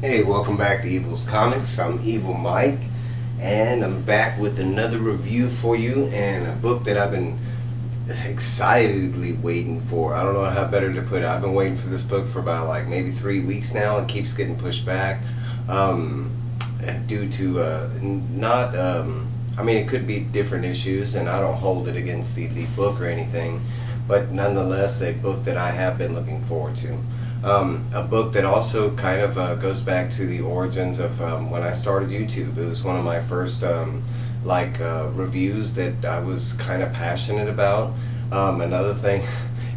Hey, welcome back to Evil's Comics. I'm Evil Mike, and I'm back with another review for you and a book that I've been excitedly waiting for. I don't know how better to put it. I've been waiting for this book for about like maybe 3 weeks now. It keeps getting pushed back um, due to not. I mean, it could be different issues, and I don't hold it against the book or anything, but nonetheless, a book that I have been looking forward to. A book that also kind of goes back to the origins of when I started YouTube. It was one of my first reviews that I was kind of passionate about. Another thing,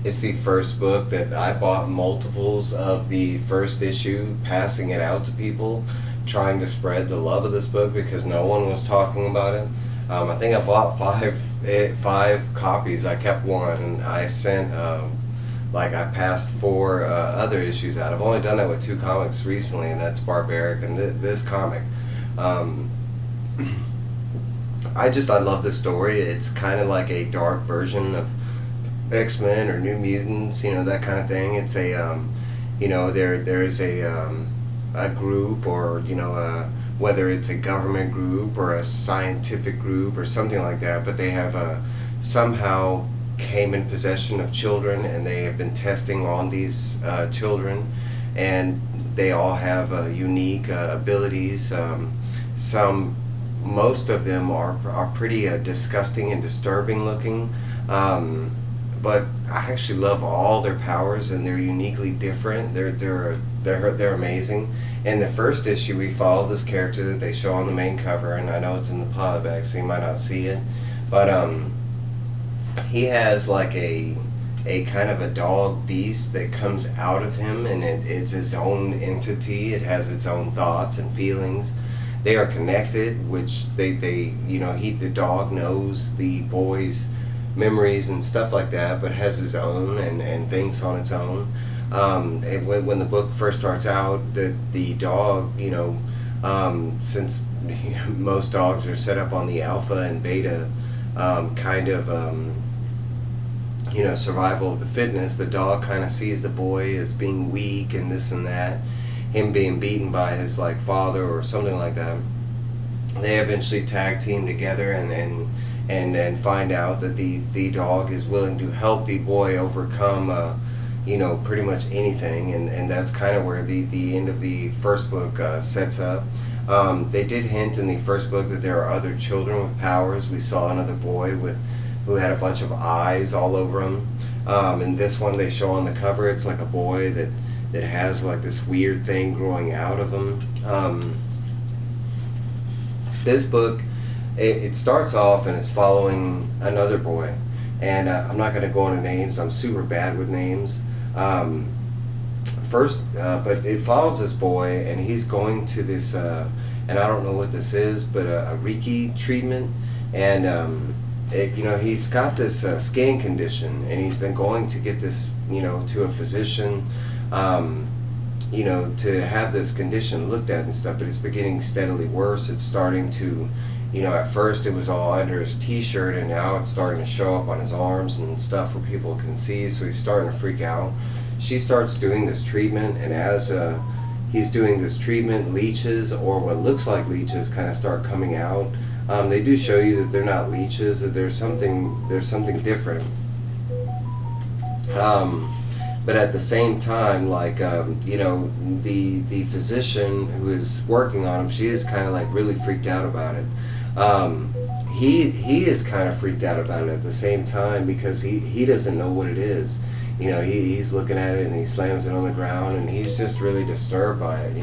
it's the first book that I bought multiples of the first issue, passing it out to people, trying to spread the love of this book because no one was talking about it. I think I bought five copies. I kept one, and I sent. I passed four other issues out. I've only done that with two comics recently, and that's Barbaric and this comic. Um, I love this story. It's kind of like a dark version of X-Men or New Mutants, that kind of thing. It's a there's a group, or whether it's a government group or a scientific group or something like that, but they have somehow came in possession of children, and they have been testing on these children, and they all have unique abilities. Most of them are pretty disgusting and disturbing looking, but I actually love all their powers, and they're uniquely different. They're amazing. In the first issue, we follow this character that they show on the main cover, and I know it's in the paperback, so you might not see it, but he has like a kind of a dog beast that comes out of him, and it's his own entity. It has its own thoughts and feelings. They are connected, which the dog knows the boy's memories and stuff like that, but has his own and thinks on its own. When the book first starts out, the dog, since most dogs are set up on the alpha and beta survival of the fitness, the dog kind of sees the boy as being weak and this and that, him being beaten by his father or something like that. They eventually tag team together and find out that the dog is willing to help the boy overcome pretty much anything, and that's kind of where the end of the first book sets up. They did hint in the first book that there are other children with powers. We saw another boy who had a bunch of eyes all over him. In this one, they show on the cover, it's like a boy that has like this weird thing growing out of him. This book, it starts off and it's following another boy, and I'm not going to go into names. I'm super bad with names. But it follows this boy, and he's going to this, and I don't know what this is, but a Reiki treatment, and he's got this skin condition, and he's been going to get this, to a physician, to have this condition looked at and stuff, but it's been getting steadily worse. It's starting to, at first it was all under his t-shirt, and now it's starting to show up on his arms and stuff where people can see, so he's starting to freak out. She starts doing this treatment, and as he's doing this treatment, leeches, or what looks like leeches, kind of start coming out. They do show you that they're not leeches, that there's something different. But at the same time, the physician who is working on him, she is kind of really freaked out about it. He is kind of freaked out about it at the same time, because he doesn't know what it is. He's looking at it, and he slams it on the ground, and he's just really disturbed by it.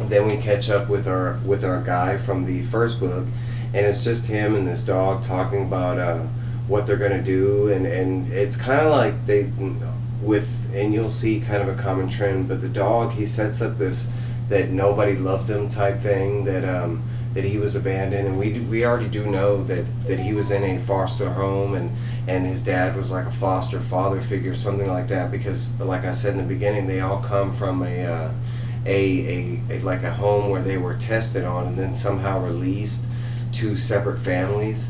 Then we catch up with our guy from the first book, and it's just him and this dog talking about what they're gonna do, and it's kind of like and you'll see kind of a common trend. But the dog, he sets up this that nobody loved him type thing, that he was abandoned, and we already do know that he was in a foster home, and his dad was like a foster father figure, something like that, because like I said in the beginning, they all come from a home where they were tested on and then somehow released to separate families.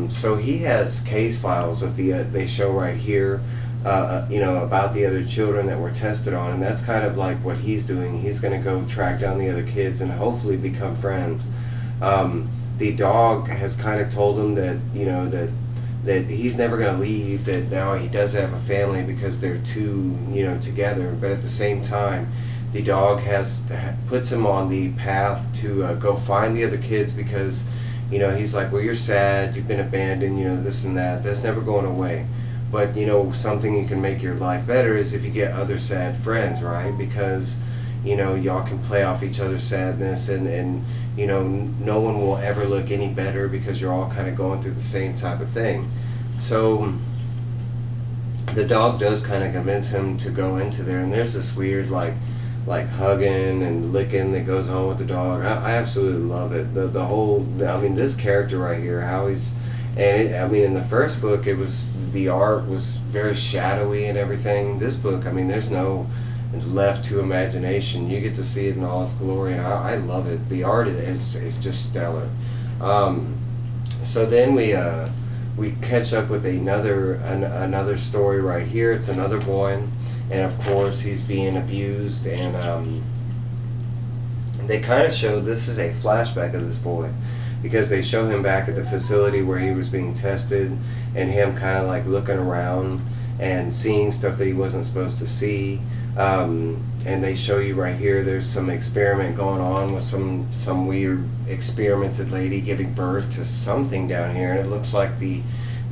So he has case files of they show right here about the other children that were tested on, and that's kind of like what he's doing. He's going to go track down the other kids and hopefully become friends. The dog has kind of told him that that he's never going to leave, that now he does have a family because they're two together, but at the same time the dog puts him on the path to go find the other kids, because he's like, well, you're sad, you've been abandoned, this and that, that's never going away. But something you can make your life better is if you get other sad friends, right? Because y'all can play off each other's sadness, and no one will ever look any better because you're all kind of going through the same type of thing. So the dog does kind of convince him to go into there, and there's this weird like hugging and licking that goes on with the dog. I absolutely love it. The whole, I mean, this character right here, how he's, and in the first book, the art was very shadowy and everything. This book, I mean, there's no left to imagination. You get to see it in all its glory, and I love it. The art is just stellar. So then we catch up with another story right here. It's another boy, and of course he's being abused, and they kind of show, this is a flashback of this boy, because they show him back at the facility where he was being tested, and him kind of like looking around and seeing stuff that he wasn't supposed to see. And they show you right here, there's some experiment going on with some weird experimented lady giving birth to something down here, and it looks like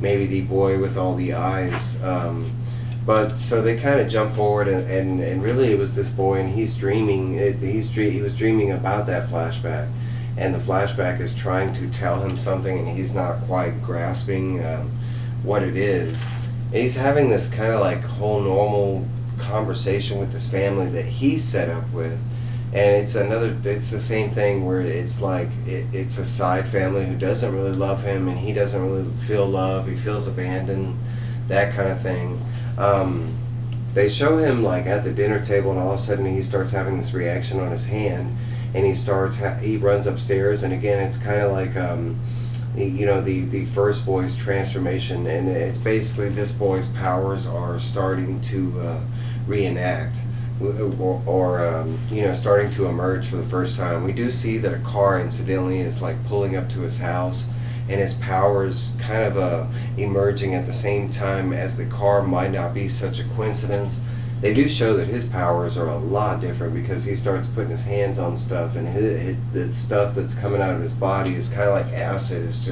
maybe the boy with all the eyes. But so they kind of jump forward, and really it was this boy, and he's dreaming. He was dreaming about that flashback, and the flashback is trying to tell him something, and he's not quite grasping what it is. And he's having this kind of like whole normal conversation with this family that he set up with, and it's the same thing where it's like it's a side family who doesn't really love him, and he doesn't really feel love. He feels abandoned, that kind of thing. They show him like at the dinner table, and all of a sudden he starts having this reaction on his hand, and he runs upstairs, and again it's kind of like the first boy's transformation, and it's basically this boy's powers are starting to reenact, or starting to emerge for the first time. We do see that a car incidentally is like pulling up to his house, and his powers kind of emerging at the same time as the car. Might not be such a coincidence. They do show that his powers are a lot different, because he starts putting his hands on stuff, and the stuff that's coming out of his body is kind of like acid. It's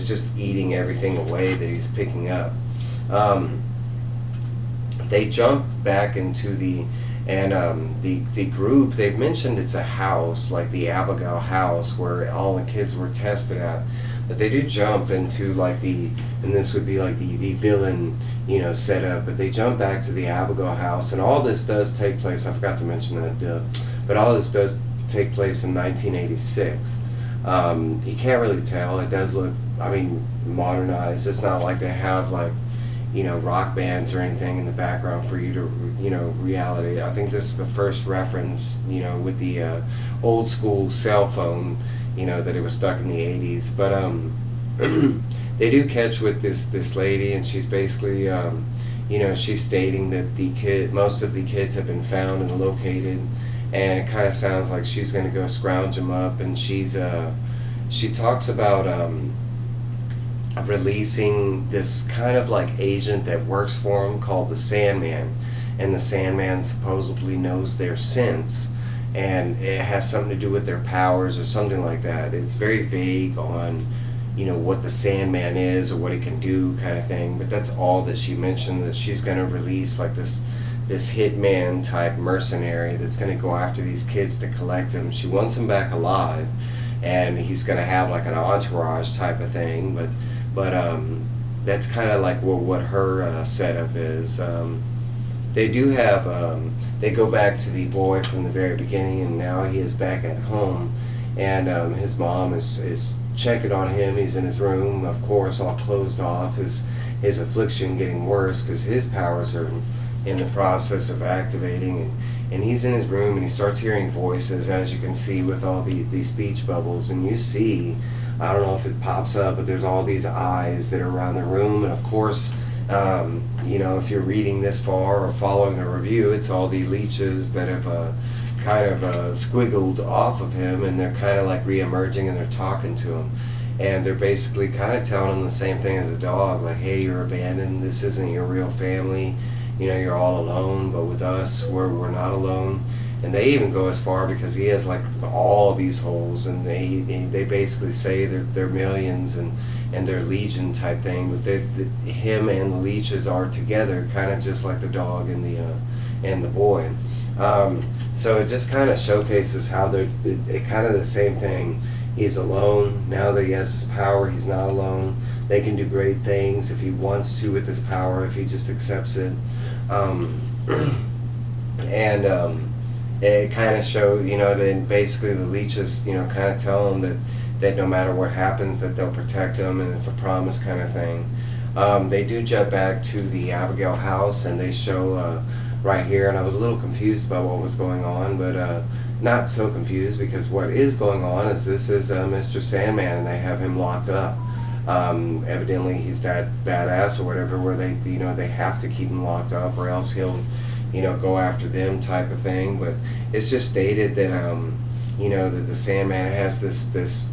just eating everything away that he's picking up. They jump back into the group. They've mentioned it's a house, like the Abigail house, where all the kids were tested at. But they do jump into like and this would be like the villain, setup. But they jump back to the Abigail house, and all this does take place. I forgot to mention that, but all this does take place in 1986. You can't really tell. It does look, modernized. It's not like they have like rock bands or anything in the background for you to reality. I think this is the first reference with the old school cell phone, that it was stuck in the 80s. But they do catch with this lady, and she's basically she's stating that most of the kids have been found and located, and it kind of sounds like she's going to go scrounge them up. And she talks about releasing this kind of like agent that works for him called the Sandman, and the Sandman supposedly knows their scents, and it has something to do with their powers or something like that. It's very vague on what the Sandman is or what it can do, kind of thing. But that's all that she mentioned, that she's going to release like this hitman type mercenary that's going to go after these kids to collect them. She wants them back alive, and he's going to have like an entourage type of thing. But that's kind of like what her setup is. They do have, they go back to the boy from the very beginning, and now he is back at home, and his mom is checking on him. He's in his room, of course, all closed off, his affliction getting worse because his powers are in the process of activating, and he's in his room, and he starts hearing voices, as you can see with all the speech bubbles, and you see, I don't know if it pops up, but there's all these eyes that are around the room, and of course You know, if you're reading this far or following the review, it's all the leeches that have kind of squiggled off of him, and they're kind of like re-emerging, and they're talking to him, and they're basically kind of telling him the same thing as a dog, like, hey, you're abandoned, this isn't your real family, you know, you're all alone, but with us, we're not alone. And they even go as far, because he has like all these holes, and they basically say they're millions, and they're legion type thing, but him and the leeches are together, kind of just like the dog and the boy. So it just kind of showcases how they're kind of the same thing. He's alone. Now that he has his power, he's not alone. They can do great things if he wants to with his power, if he just accepts it. It kind of show, you know, then basically the leeches, you know, kind of tell him that no matter what happens, that they'll protect him, and it's a promise kind of thing. They do jump back to the Abigail house, and they show right here, and I was a little confused about what was going on, but not so confused, because what is going on is this is Mr. Sandman, and they have him locked up. Evidently he's that badass or whatever, where they, you know, they have to keep him locked up, or else he'll, you know, go after them type of thing. But it's just stated that you know, that the Sandman has this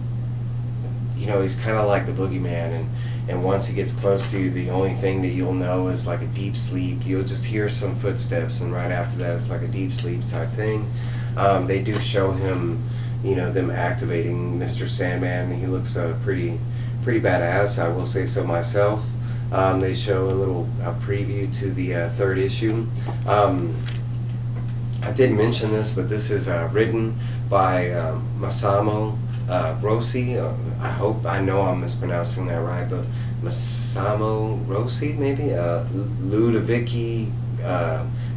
you know, he's kind of like the boogeyman, and once he gets close to you, the only thing that you'll know is like a deep sleep. You'll just hear some footsteps, and right after that it's like a deep sleep type thing. They do show him, you know, them activating Mr. Sandman, and he looks pretty badass, I will say so myself. They show a preview to the third issue. I didn't mention this, but this is written by Massimo Rosi. I know I'm mispronouncing that right, but Massimo Rosi, maybe? Ludovica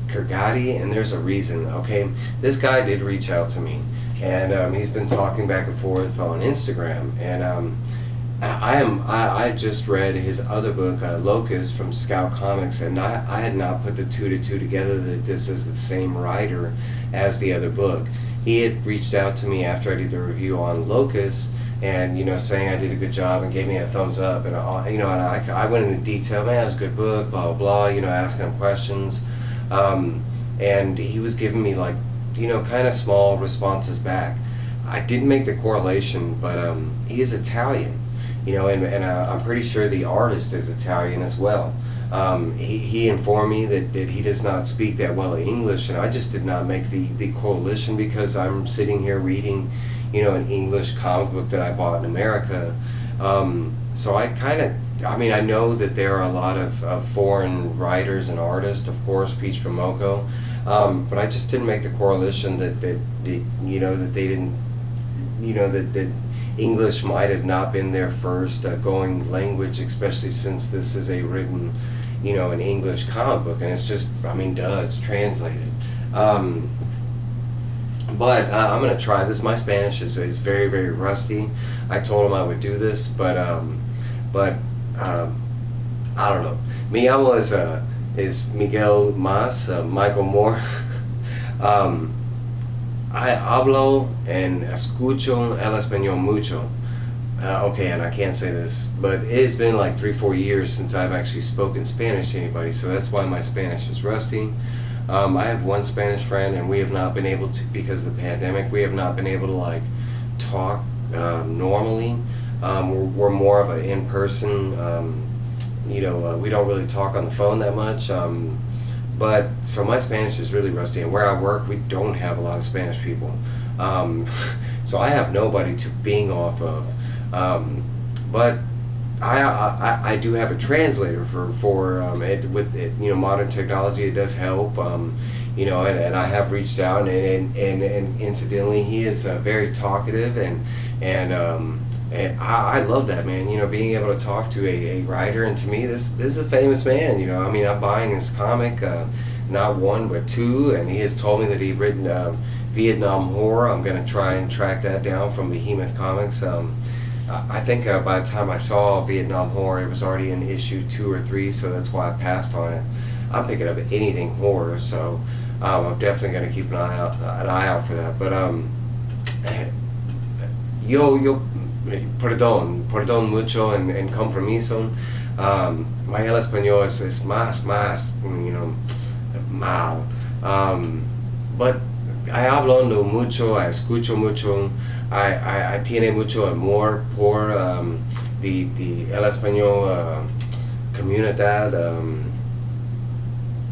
Ceregatti, and there's a reason. Okay, this guy did reach out to me, and he's been talking back and forth on Instagram, and I just read his other book, Locust, from Scout Comics, and I had not put the two to two together that this is the same writer as the other book. He had reached out to me after I did the review on Locust, and, you know, saying I did a good job, and gave me a thumbs up, and you know, and I went into detail, man, it's a good book, blah blah blah, you know, asking him questions, and he was giving me, like, you know, kind of small responses back. I didn't make the correlation, but he is Italian. You know, and I'm pretty sure the artist is Italian as well. He informed me that he does not speak that well English, and I just did not make the correlation, because I'm sitting here reading, you know, an English comic book that I bought in America. So I mean, I know that there are a lot of foreign writers and artists, of course, Peach Momoko, but I just didn't make the correlation that you know, that they didn't, you know, that English might have not been their first going language, especially since this is a written, you know, an English comic book, and it's just, I mean, duh, it's translated. But I'm gonna try this. My Spanish is very, very rusty. I told him I would do this, but I don't know. Mi amo is Miguel Mas, Michael Moore. I hablo and escucho el español mucho. Okay, and I can't say this, but it's been like 3-4 years since I've actually spoken Spanish to anybody, so that's why my Spanish is rusty. I have one Spanish friend, and we have not been able to, because of the pandemic, we have not been able to, like, talk normally. We're more of an in-person, you know, we don't really talk on the phone that much. But, so my Spanish is really rusty, and where I work, we don't have a lot of Spanish people. So I have nobody to bing off of. But I do have a translator for it, with it, you know, modern technology, it does help. You know, and I have reached out, and incidentally, he is very talkative, and I love that, man. You know, being able to talk to a writer, and to me, this is a famous man. You know, I mean, I'm buying his comic, not one but two, and he has told me that he'd written Vietnam Horror. I'm gonna try and track that down from Behemoth Comics. I think by the time I saw Vietnam Horror, it was already in issue 2 or 3, so that's why I passed on it. I'm picking up anything horror, so I'm definitely gonna keep an eye out for that. But yo perdón mucho en compromiso. My el español is más, you know, mal. But I hablando mucho, I escucho mucho, I tiene mucho amor por the el español comunidad.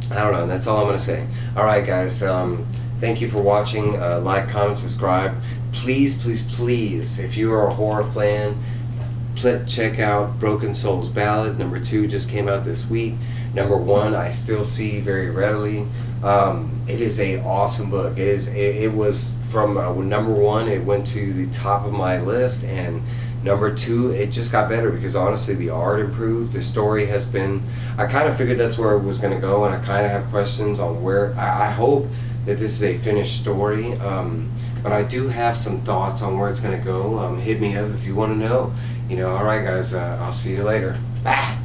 I don't know, that's all I'm going to say. Alright guys, thank you for watching. Like, comment, subscribe. Please, please, please, if you are a horror fan, check out Broken Souls Ballad. Number 2 just came out this week. Number 1 I still see very readily. It is a awesome book. It was from number 1, it went to the top of my list, and number 2, it just got better because honestly the art improved. The story has been, I kind of figured that's where it was going to go, and I kind of have questions on where, I hope that this is a finished story, but I do have some thoughts on where it's going to go. Hit me up if you want to know. You know, alright guys, I'll see you later. Bye!